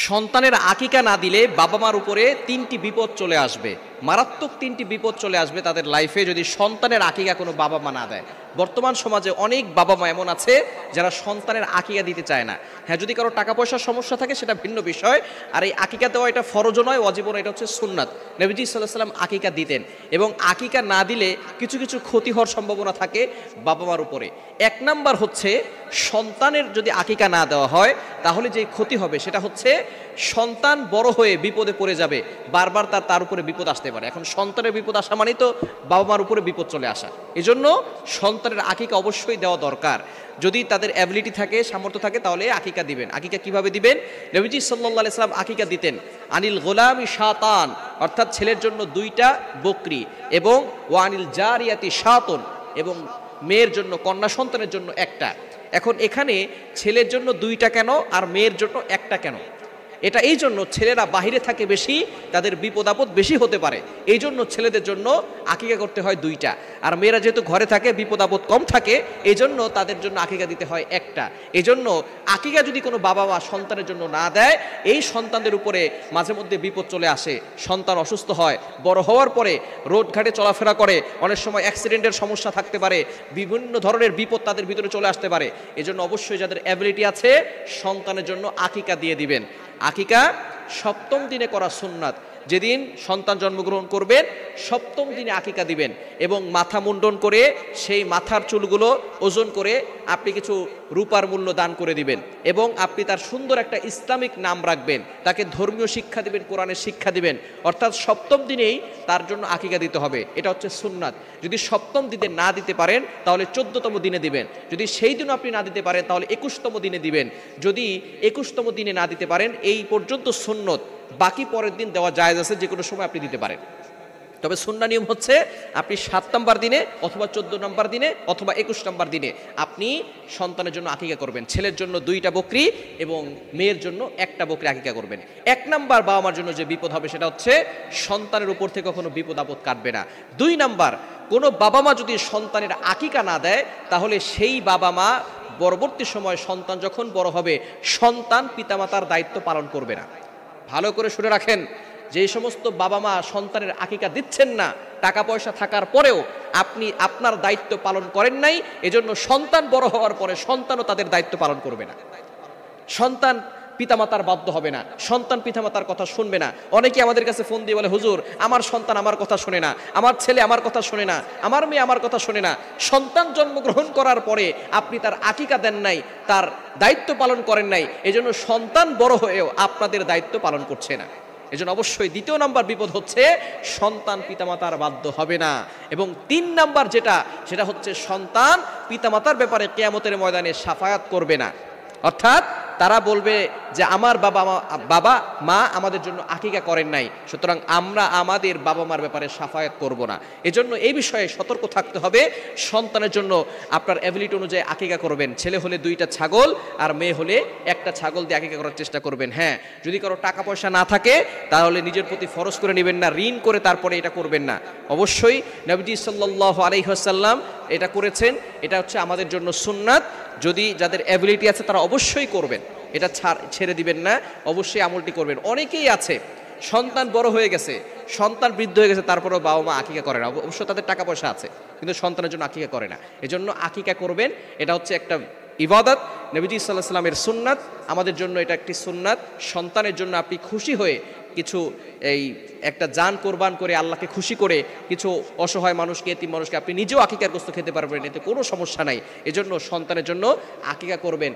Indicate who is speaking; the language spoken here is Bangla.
Speaker 1: সন্তানের আকিকা না দিলে বাবা মার উপরে তিনটি বিপদ চলে আসবে, মারাত্মক তিনটি বিপদ চলে আসবে তাদের লাইফে যদি সন্তানের আকিকা কোনো বাবা মা না দেয়। বর্তমান সমাজে অনেক বাবা মা এমন আছে যারা সন্তানের আকিকা দিতে চায় না। হ্যাঁ, যদি কারো টাকা পয়সার সমস্যা থাকে সেটা ভিন্ন বিষয়, আর এই আকিকা দেওয়া এটা ফরজও নয়, ওয়াজিবও নয়, এটা হচ্ছে সুন্নাত। নবীজি সাল্লাল্লাহু আলাইহি ওয়াসাল্লাম আকিকা দিতেন, এবং আকিকা না দিলে কিছু কিছু ক্ষতি হওয়ার সম্ভাবনা থাকে বাবা মার উপরে। এক নাম্বার হচ্ছে, সন্তানের যদি আকিকা না দেওয়া হয় তাহলে যে ক্ষতি হবে সেটা হচ্ছে সন্তান বড় হয়ে বিপদে পড়ে যাবে, বারবার তার উপরে বিপদ আসতে পারে। এখন সন্তানের বিপদ আসা মানেই তো বাবা মার উপরে বিপদ চলে আসা। এজন্য সন্তানের আকিকা অবশ্যই দেওয়া দরকার। যদি তাদের অ্যাবিলিটি থাকে, সামর্থ্য থাকে, তাহলে আকিকা দিবেন। আকিকা কিভাবে দিবেন? নবীজি সাল্লাল্লাহু আলাইহি ওয়াসাল্লাম আকিকা দিতেন আনিল গোলামি শাতান, অর্থাৎ ছেলের জন্য 2টা বকরি, এবং ওয়ানিল জারিয়াতি শাতুন, এবং মেয়ের জন্য, কন্যা সন্তানের জন্য 1টা। এখন এখানে ছেলের জন্য 2টা কেন আর মেয়ের জন্য 1টা কেন? এটা এই জন্য, ছেলেরা বাহিরে থাকে বেশি, তাদের বিপদ আপদ বেশি হতে পারে, এই জন্য ছেলেদের জন্য আকিকা করতে হয় 2টা। আর মেয়েরা যেহেতু ঘরে থাকে, বিপদ আপদ কম থাকে, এই জন্য তাদের জন্য আকিকা দিতে হয় 1টা। এই জন্য আকিকা যদি কোনো বাবা মা সন্তানের জন্য না দেয়, এই সন্তানদের উপরে মাঝে মধ্যে বিপদ চলে আসে। সন্তান অসুস্থ হয়, বড় হওয়ার পরে রোড ঘাটে চলাফেরা করে, অনেক সময় অ্যাক্সিডেন্টের সমস্যা থাকতে পারে, বিভিন্ন ধরনের বিপদ তাদের ভিতরে চলে আসতে পারে। এজন্য অবশ্যই যাদের অ্যাবিলিটি আছে সন্তানের জন্য আকিকা দিয়ে দিবেন। আকিকা 7ম দিনে করা সুন্নাত। যেদিন সন্তান জন্মগ্রহণ করবেন 7ম দিনে আকিকা দিবেন, এবং মাথা মুন্ডন করে সেই মাথার চুলগুলো ওজন করে আপনি কিছু রূপার মূল্য দান করে দিবেন, এবং আপনি তার সুন্দর একটা ইসলামিক নাম রাখবেন, তাকে ধর্মীয় শিক্ষা দিবেন, কোরআনের শিক্ষা দিবেন। অর্থাৎ 7ম দিনেই তার জন্য আকিকা দিতে হবে, এটা হচ্ছে সুন্নাত। যদি 7ম দিনে না দিতে পারেন তাহলে 14তম দিনে দিবেন। যদি সেই দিনও আপনি না দিতে পারেন তাহলে 21তম দিনে দিবেন। যদি 21তম দিনে না দিতে পারেন, এই পর্যন্ত সুন্নত, বাকি পরের দিন দেওয়া জায়েজ আছে, যে কোনো সময় আপনি দিতে পারেন। তবে সুন্নাহ নিয়ম হচ্ছে আপনি 7 নম্বর দিনে অথবা 14 নম্বর দিনে অথবা 21 নম্বর দিনে আপনি সন্তানের জন্য আকিকা করবেন। ছেলের জন্য 2টা বকরি এবং মেয়ের জন্য 1টা বকরি আকিকা করবেন। 1 নাম্বার বাবা মার জন্য যে বিপদ হবে সেটা হচ্ছে সন্তানের উপর থেকে কখনো বিপদ আপদ কাটবে না। 2 নাম্বার, কোনো বাবা মা যদি সন্তানের আকিকা না দেয় তাহলে সেই বাবা মা পরবর্তী সময় সন্তান যখন বড় হবে, সন্তান পিতামাতার দায়িত্ব পালন করবে না। ভালো করে শুনে রাখেন, যে সমস্ত বাবা মা সন্তানের আকিকা দিচ্ছেন না, টাকা পয়সা থাকার পরেও আপনি আপনার দায়িত্ব পালন করেন নাই, এজন্য সন্তান বড় হওয়ার পরে সন্তানও তাদের দায়িত্ব পালন করবে না। সন্তান পিতামাতার বাধ্য হবে না, সন্তান পিতামাতার কথা শুনবে না। অনেকে আমাদের কাছে ফোন দিয়ে বলে, হুজুর আমার সন্তান আমার কথা শোনে না, আমার ছেলে আমার কথা শোনে না, আমার মেয়ে আমার কথা শোনে না। সন্তান জন্মগ্রহণ করার পরে আপনি তার আকিকা দেন নাই, তার দায়িত্ব পালন করেন নাই, এজন্য সন্তান বড় হয়েও আপনাদের দায়িত্ব পালন করছে না। এজন্য অবশ্যই 2 নাম্বার বিপদ হচ্ছে সন্তান পিতামাতার বাধ্য হবে না। এবং 3 নাম্বার সেটা হচ্ছে সন্তান পিতামাতার ব্যাপারে কিয়ামতের ময়দানে শাফায়াত করবে না। অর্থাৎ তারা বলবে যে আমার বাবা মা আমাদের জন্য আকিকা করেন নাই, সুতরাং আমরা আমাদের বাবা মার ব্যাপারে শাফায়াত করব না। এজন্য এই বিষয়ে সতর্ক থাকতে হবে। সন্তানের জন্য আপনার অ্যাবিলিটি অনুযায়ী আকিকা করবেন। ছেলে হলে 2টা ছাগল, আর মেয়ে হলে 1টা ছাগল দিয়ে আকিকা করার চেষ্টা করবেন। হ্যাঁ, যদি কারো টাকা পয়সা না থাকে তাহলে নিজের প্রতি ফরজ করে নেবেন না, ঋণ করে তারপরে এটা করবেন না। অবশ্যই নবীজি সাল্লাল্লাহু আলাইহি ওয়াসাল্লাম এটা করেছেন, এটা হচ্ছে আমাদের জন্য সুন্নাত। যদি যাদের অ্যাবিলিটি আছে তারা অবশ্যই করবেন, এটা ছেড়ে দিবেন না, অবশ্যই আমলটি করবেন। অনেকেই আছে সন্তান বড় হয়ে গেছে, সন্তান বৃদ্ধ হয়ে গেছে, তারপরেও বাবা মা আকিকা করে না। অবশ্য তাদের টাকা পয়সা আছে, কিন্তু সন্তানের জন্য আকিকা করে না। এজন্য আকিকা করবেন, এটা হচ্ছে একটা ইবাদত, নবীজি সাল্লাল্লাহু আলাইহি ওয়াসাল্লামের সুন্নাত, আমাদের জন্য এটা একটি সুন্নাত। সন্তানের জন্য আপনি খুশি হয়ে কিছু একটা জান কোরবান করে, আল্লাহকে খুশি করে কিছু অসহায় মানুষকে, এতিম মানুষকে আপনি নিজেও আকিকার গোশত খেতে পারবেন, এতে কোনো সমস্যা নাই। এজন্য সন্তানের জন্য আকিকা করবেন।